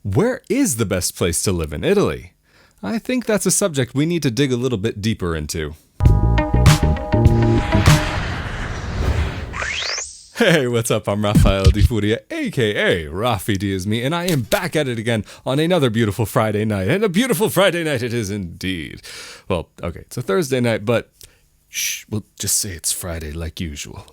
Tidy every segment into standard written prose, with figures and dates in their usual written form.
Where is the best place to live in Italy? I think that's a subject we need to dig a little bit deeper into. Hey, what's up? I'm Rafael di Furia, aka Rafi D is me, and I am back at it again on another beautiful Friday night. And a beautiful Friday night it is indeed. Well, okay, it's a Thursday night, but we'll just say it's Friday like usual.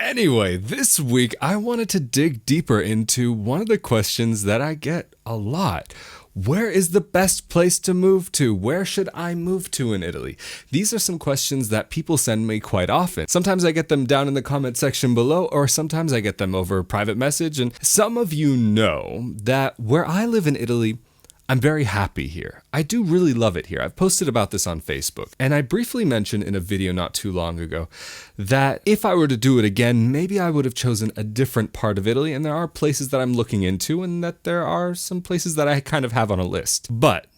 Anyway, this week I wanted to dig deeper into one of the questions that I get a lot. Where is the best place to move to? Where should I move to in Italy? These are some questions that people send me quite often. Sometimes I get them down in the comment section below, or sometimes I get them over private message. And some of you know that where I live in Italy, I'm very happy here. I do really love it here. I've posted about this on Facebook. And I briefly mentioned in a video not too long ago that if I were to do it again, maybe I would have chosen a different part of Italy. And there are places that I'm looking into, and that there are some places that I kind of have on a list. But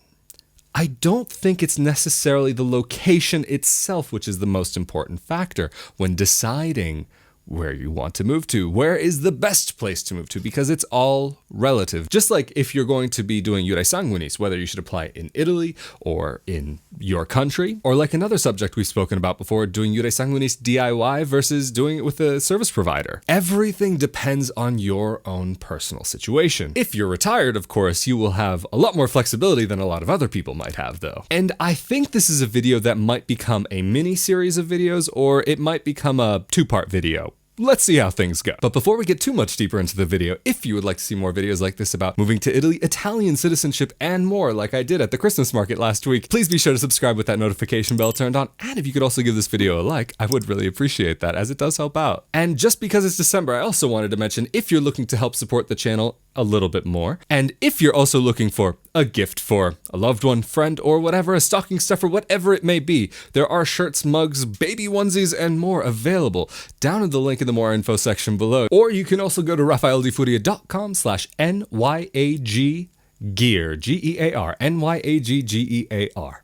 I don't think it's necessarily the location itself which is the most important factor when deciding where you want to move to. Where is the best place to move to? Because it's all relative. Just like if you're going to be doing Iure Sanguinis, whether you should apply in Italy or in your country, or like another subject we've spoken about before, doing Iure Sanguinis DIY versus doing it with a service provider. Everything depends on your own personal situation. If you're retired, of course, you will have a lot more flexibility than a lot of other people might have, though. And I think this is a video that might become a mini series of videos, or it might become a two-part video. Let's see how things go. But before we get too much deeper into the video, if you would like to see more videos like this about moving to Italy, Italian citizenship, and more like I did at the Christmas market last week, please be sure to subscribe with that notification bell turned on. And if you could also give this video a like, I would really appreciate that, as it does help out. And just because it's December, I also wanted to mention, if you're looking to help support the channel a little bit more, and if you're also looking for a gift for a loved one, friend, or whatever, a stocking stuffer, whatever it may be, there are shirts, mugs, baby onesies, and more available down in the link in the more info section below. Or you can also go to rafaeldifuria.com/NYAG gear, Gear, NYAGGEAR.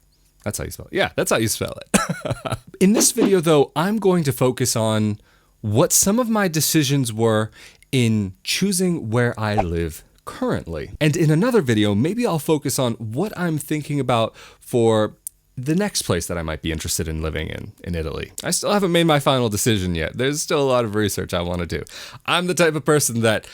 That's how you spell it. Yeah, that's how you spell it. In this video, though, I'm going to focus on what some of my decisions were in choosing where I live currently. And in another video, maybe I'll focus on what I'm thinking about for the next place that I might be interested in living in Italy. I still haven't made my final decision yet. There's still a lot of research I want to do. I'm the type of person that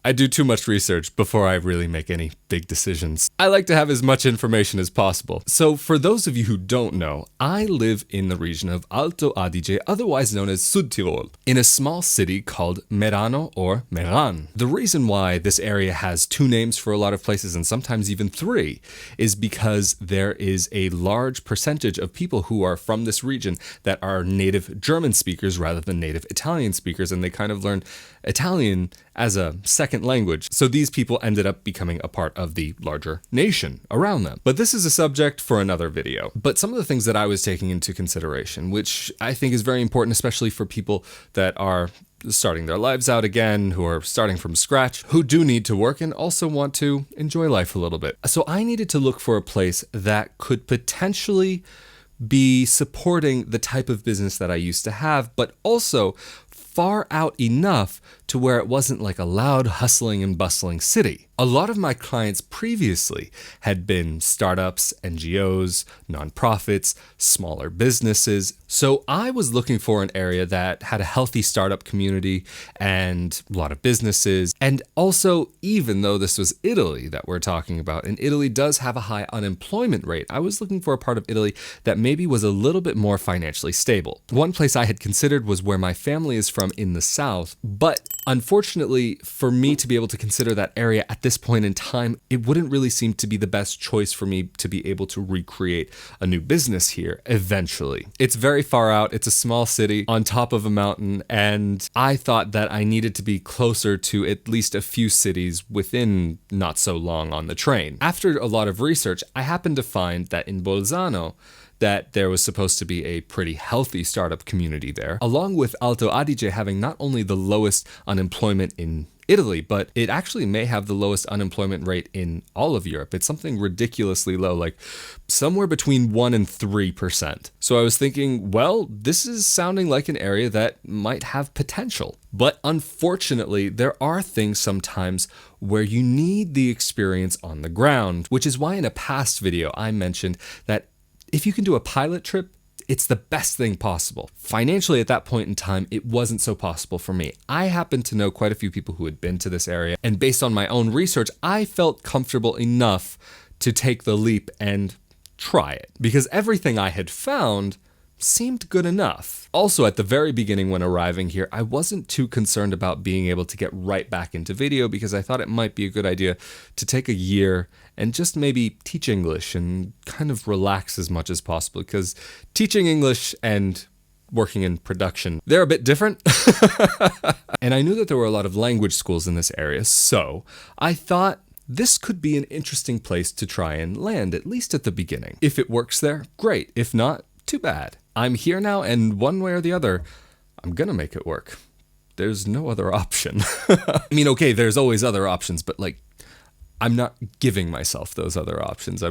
I do too much research before I really make any big decisions. I like to have as much information as possible. So for those of you who don't know, I live in the region of Alto Adige, otherwise known as Südtirol, in a small city called Merano or Meran. The reason why this area has two names for a lot of places, and sometimes even three, is because there is a large percentage of people who are from this region that are native German speakers rather than native Italian speakers, and they kind of learn Italian as a second language. So these people ended up becoming a part of the larger nation around them. But this is a subject for another video. But some of the things that I was taking into consideration, which I think is very important, especially for people that are starting their lives out again, who are starting from scratch, who do need to work and also want to enjoy life a little bit. So I needed to look for a place that could potentially be supporting the type of business that I used to have, but also far out enough to where it wasn't like a loud, hustling and bustling city. A lot of my clients previously had been startups, NGOs, nonprofits, smaller businesses. So I was looking for an area that had a healthy startup community and a lot of businesses. And also, even though this was Italy that we're talking about, and Italy does have a high unemployment rate, I was looking for a part of Italy that maybe was a little bit more financially stable. One place I had considered was where my family is from in the south, but unfortunately, for me to be able to consider that area at this point in time, it wouldn't really seem to be the best choice for me to be able to recreate a new business here eventually. It's very far out. It's a small city on top of a mountain, and I thought that I needed to be closer to at least a few cities within not so long on the train. After a lot of research, I happened to find that in Bolzano, that there was supposed to be a pretty healthy startup community there, along with Alto Adige having not only the lowest unemployment in Italy, but it actually may have the lowest unemployment rate in all of Europe. It's something ridiculously low, like somewhere between 1 and 3%. So I was thinking, well, this is sounding like an area that might have potential. But unfortunately, there are things sometimes where you need the experience on the ground, which is why in a past video I mentioned that if you can do a pilot trip, it's the best thing possible. Financially, at that point in time, it wasn't so possible for me. I happened to know quite a few people who had been to this area, and based on my own research, I felt comfortable enough to take the leap and try it, because everything I had found seemed good enough. Also, at the very beginning when arriving here, I wasn't too concerned about being able to get right back into video because I thought it might be a good idea to take a year and just maybe teach English and kind of relax as much as possible, because teaching English and working in production, they're a bit different. And I knew that there were a lot of language schools in this area, so I thought this could be an interesting place to try and land, at least at the beginning. If it works there, great. If not, too bad. I'm here now, and one way or the other, I'm gonna make it work. There's no other option. I mean, okay, there's always other options, but like, I'm not giving myself those other options.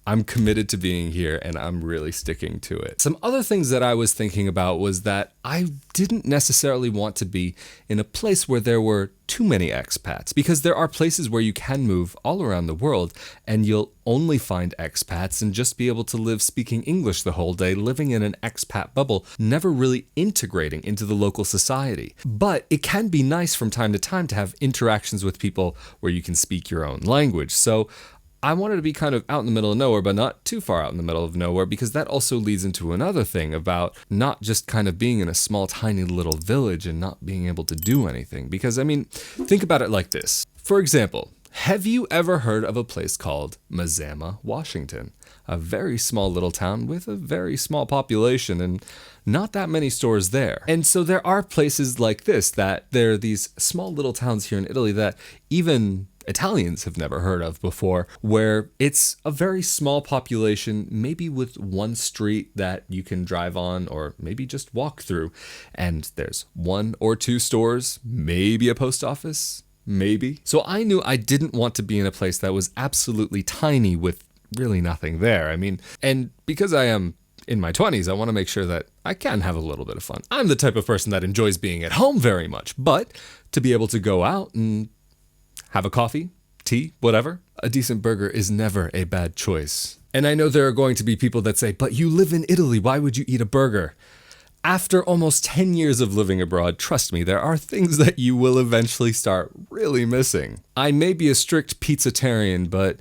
I'm committed to being here, and I'm really sticking to it. Some other things that I was thinking about was that I didn't necessarily want to be in a place where there were too many expats, because there are places where you can move all around the world and you'll only find expats and just be able to live speaking English the whole day, living in an expat bubble, never really integrating into the local society. But it can be nice from time to time to have interactions with people where you can speak your own language. So I wanted to be kind of out in the middle of nowhere, but not too far out in the middle of nowhere, because that also leads into another thing about not just kind of being in a small, tiny little village and not being able to do anything. Because, I mean, think about it like this. For example, have you ever heard of a place called Mazama, Washington? A very small little town with a very small population and not that many stores there. And so there are places like this, that there are these small little towns here in Italy that even Italians have never heard of before, where it's a very small population, maybe with one street that you can drive on or maybe just walk through, and there's 1 or 2 stores, maybe a post office, maybe. So I knew I didn't want to be in a place that was absolutely tiny with really nothing there. I mean, and because I am in my 20s, I want to make sure that I can have a little bit of fun. I'm the type of person that enjoys being at home very much, but to be able to go out and have a coffee, tea, whatever, a decent burger is never a bad choice. And I know there are going to be people that say, but you live in Italy, why would you eat a burger? After almost 10 years of living abroad, trust me, there are things that you will eventually start really missing. I may be a strict pizzatarian, but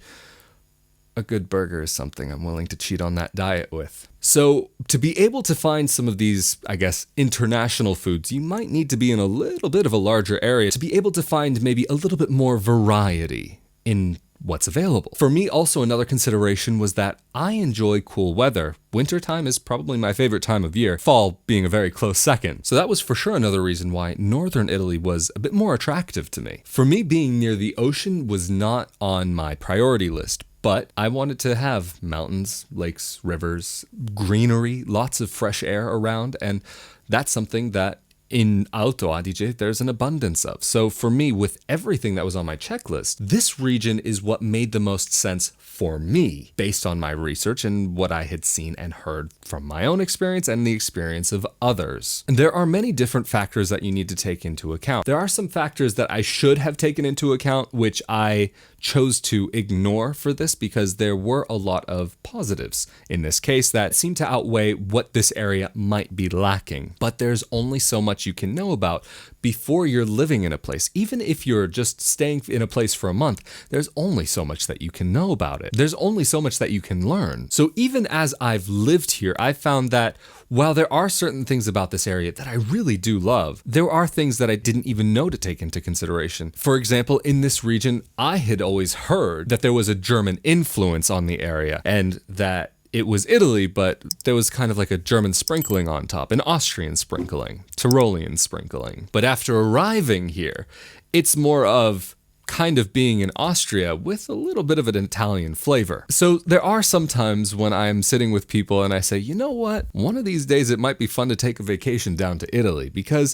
a good burger is something I'm willing to cheat on that diet with. So to be able to find some of these, I guess, international foods, you might need to be in a little bit of a larger area to be able to find maybe a little bit more variety in what's available. For me, also another consideration was that I enjoy cool weather. Wintertime is probably my favorite time of year, fall being a very close second. So that was for sure another reason why northern Italy was a bit more attractive to me. For me, being near the ocean was not on my priority list, but I wanted to have mountains, lakes, rivers, greenery, lots of fresh air around, and that's something that in Alto Adige, there's an abundance of. So for me, with everything that was on my checklist, this region is what made the most sense for me, based on my research and what I had seen and heard from my own experience and the experience of others. And there are many different factors that you need to take into account. There are some factors that I should have taken into account, which I chose to ignore for this because there were a lot of positives in this case that seem to outweigh what this area might be lacking. But there's only so much you can know about before you're living in a place. Even if you're just staying in a place for a month, there's only so much that you can know about it. There's only so much that you can learn. So even as I've lived here, I've found that while there are certain things about this area that I really do love, there are things that I didn't even know to take into consideration. For example, in this region, I had always heard that there was a German influence on the area and that it was Italy, but there was kind of like a German sprinkling on top, an Austrian sprinkling, Tyrolean sprinkling. But after arriving here, it's more of kind of being in Austria with a little bit of an Italian flavor. So there are some times when I'm sitting with people and I say, you know what? One of these days it might be fun to take a vacation down to Italy, because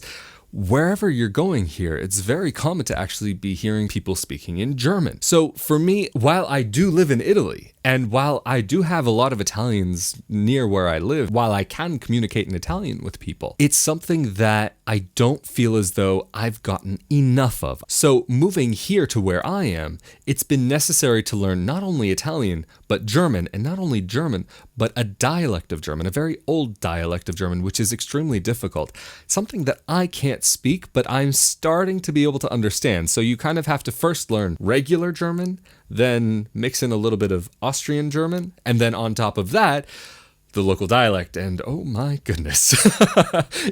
wherever you're going here, it's very common to actually be hearing people speaking in German. So for me, while I do live in Italy, and while I do have a lot of Italians near where I live, while I can communicate in Italian with people, it's something that I don't feel as though I've gotten enough of. So moving here to where I am, it's been necessary to learn not only Italian, but German, and not only German, but a dialect of German, a very old dialect of German, which is extremely difficult. Something that I can't speak, but I'm starting to be able to understand. So you kind of have to first learn regular German, then mix in a little bit of Austrian German, and then on top of that, the local dialect. And oh my goodness,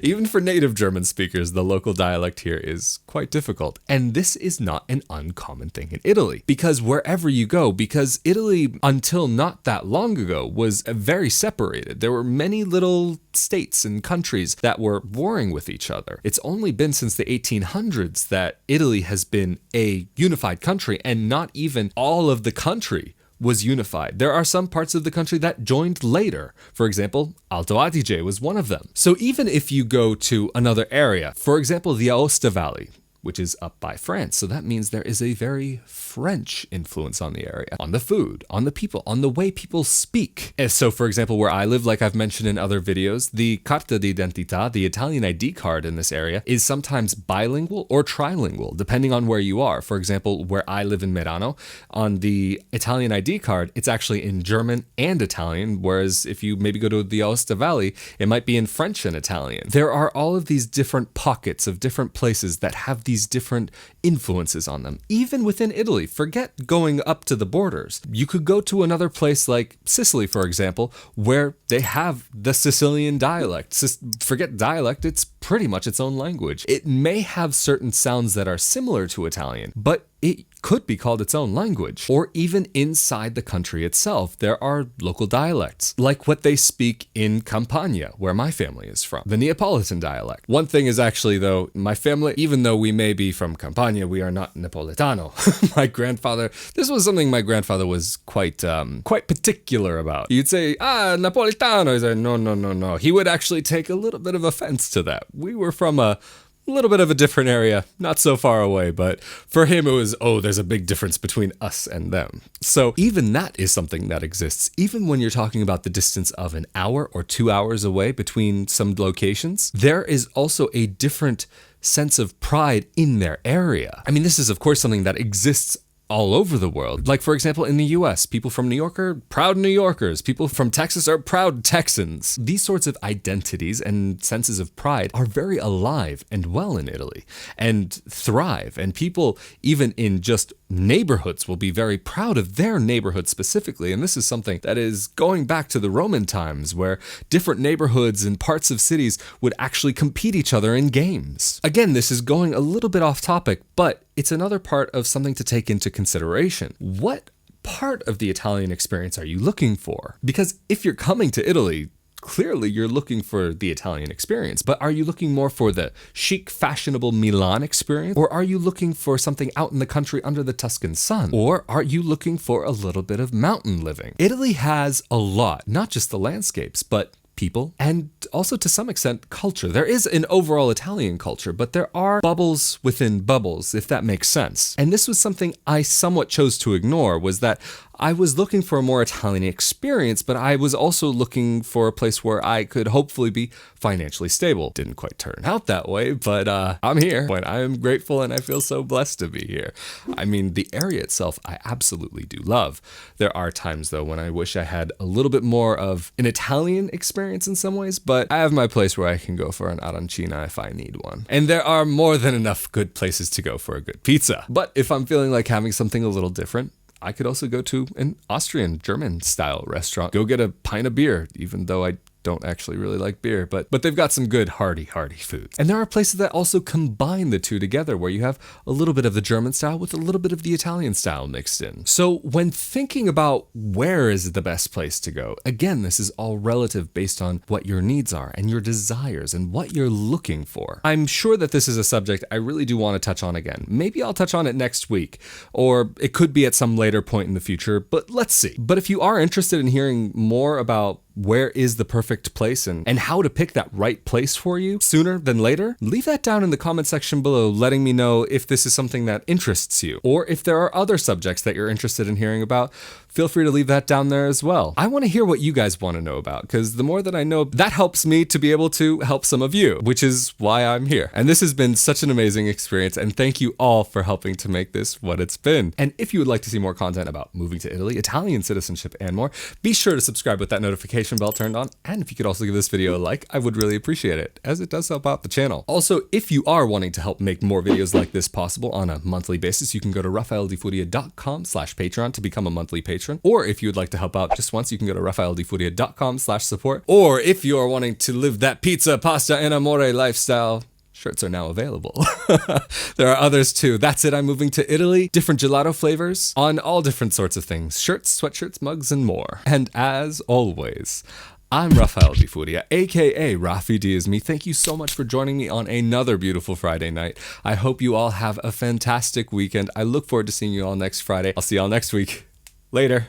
even for native German speakers, the local dialect here is quite difficult. And this is not an uncommon thing in Italy, because wherever you go, because Italy until not that long ago was very separated. There were many little states and countries that were warring with each other. It's only been since the 1800s that Italy has been a unified country, and not even all of the country was unified. There are some parts of the country that joined later. For example, Alto Adige was one of them. So even if you go to another area, for example, the Aosta Valley, which is up by France. So that means there is a very French influence on the area, on the food, on the people, on the way people speak. And so for example, where I live, like I've mentioned in other videos, the Carta d'Identità, the Italian ID card in this area, is sometimes bilingual or trilingual, depending on where you are. For example, where I live in Merano, on the Italian ID card, it's actually in German and Italian, whereas if you maybe go to the Aosta Valley, it might be in French and Italian. There are all of these different pockets of different places that have these different influences on them. Even within Italy, forget going up to the borders. You could go to another place like Sicily, for example, where they have the Sicilian dialect. Forget dialect, it's pretty much its own language. It may have certain sounds that are similar to Italian, but it could be called its own language. Or even inside the country itself, there are local dialects, like what they speak in Campania, where my family is from, the Neapolitan dialect. One thing is actually, though, my family, even though we may be from Campania, we are not Napoletano. My grandfather, this was something my grandfather was quite particular about. You'd say, Napoletano. He's like, no. He would actually take a little bit of offense to that. We were from a little bit of a different area, not so far away, but for him it was, there's a big difference between us and them. So even that is something that exists. Even when you're talking about the distance of an hour or 2 hours away between some locations, there is also a different sense of pride in their area. I mean, this is of course something that exists all over the world. Like for example, in the US, people from New York are proud New Yorkers. People from Texas are proud Texans. These sorts of identities and senses of pride are very alive and well in Italy and thrive. And people, even in just neighborhoods, will be very proud of their neighborhood specifically. And this is something that is going back to the Roman times, where different neighborhoods and parts of cities would actually compete each other in games. Again, this is going a little bit off topic, but it's another part of something to take into consideration. What part of the Italian experience are you looking for? Because if you're coming to Italy, clearly you're looking for the Italian experience, but are you looking more for the chic, fashionable Milan experience? Or are you looking for something out in the country under the Tuscan sun? Or are you looking for a little bit of mountain living? Italy has a lot, not just the landscapes, but people, and also to some extent culture. There is an overall Italian culture, but there are bubbles within bubbles, if that makes sense. And this was something I somewhat chose to ignore, was that I was looking for a more Italian experience, but I was also looking for a place where I could hopefully be financially stable. Didn't quite turn out that way, but I'm here, and I am grateful, and I feel so blessed to be here. I mean, the area itself, I absolutely do love. There are times, though, when I wish I had a little bit more of an Italian experience in some ways, but I have my place where I can go for an arancina if I need one. And there are more than enough good places to go for a good pizza. But if I'm feeling like having something a little different, I could also go to an Austrian, German style restaurant. Go get a pint of beer, even though I don't actually really like beer, but they've got some good hearty foods. And there are places that also combine the two together, where you have a little bit of the German style with a little bit of the Italian style mixed in. So when thinking about where is the best place to go, again, this is all relative based on what your needs are and your desires and what you're looking for. I'm sure that this is a subject I really do want to touch on again. Maybe I'll touch on it next week, or it could be at some later point in the future, but let's see. But if you are interested in hearing more about where is the perfect place and how to pick that right place for you sooner than later, leave that down in the comment section below, letting me know if this is something that interests you, or if there are other subjects that you're interested in hearing about. Feel free to leave that down there as well. I want to hear what you guys want to know about, because the more that I know, that helps me to be able to help some of you, which is why I'm here. And this has been such an amazing experience, and thank you all for helping to make this what it's been. And if you would like to see more content about moving to Italy, Italian citizenship, and more, be sure to subscribe with that notification bell turned on. And if you could also give this video a like, I would really appreciate it, as it does help out the channel. Also, if you are wanting to help make more videos like this possible on a monthly basis, you can go to rafaeldifuria.com/Patreon to become a monthly patron. Or if you would like to help out just once, you can go to rafaeldifuria.com/support. Or if you are wanting to live that pizza, pasta, and amore lifestyle, shirts are now available. There are others too. That's it. I'm moving to Italy. Different gelato flavors on all different sorts of things. Shirts, sweatshirts, mugs, and more. And as always, I'm Rafael Di Furia, aka Rafi D is me. Thank you so much for joining me on another beautiful Friday night. I hope you all have a fantastic weekend. I look forward to seeing you all next Friday. I'll see y'all next week. Later.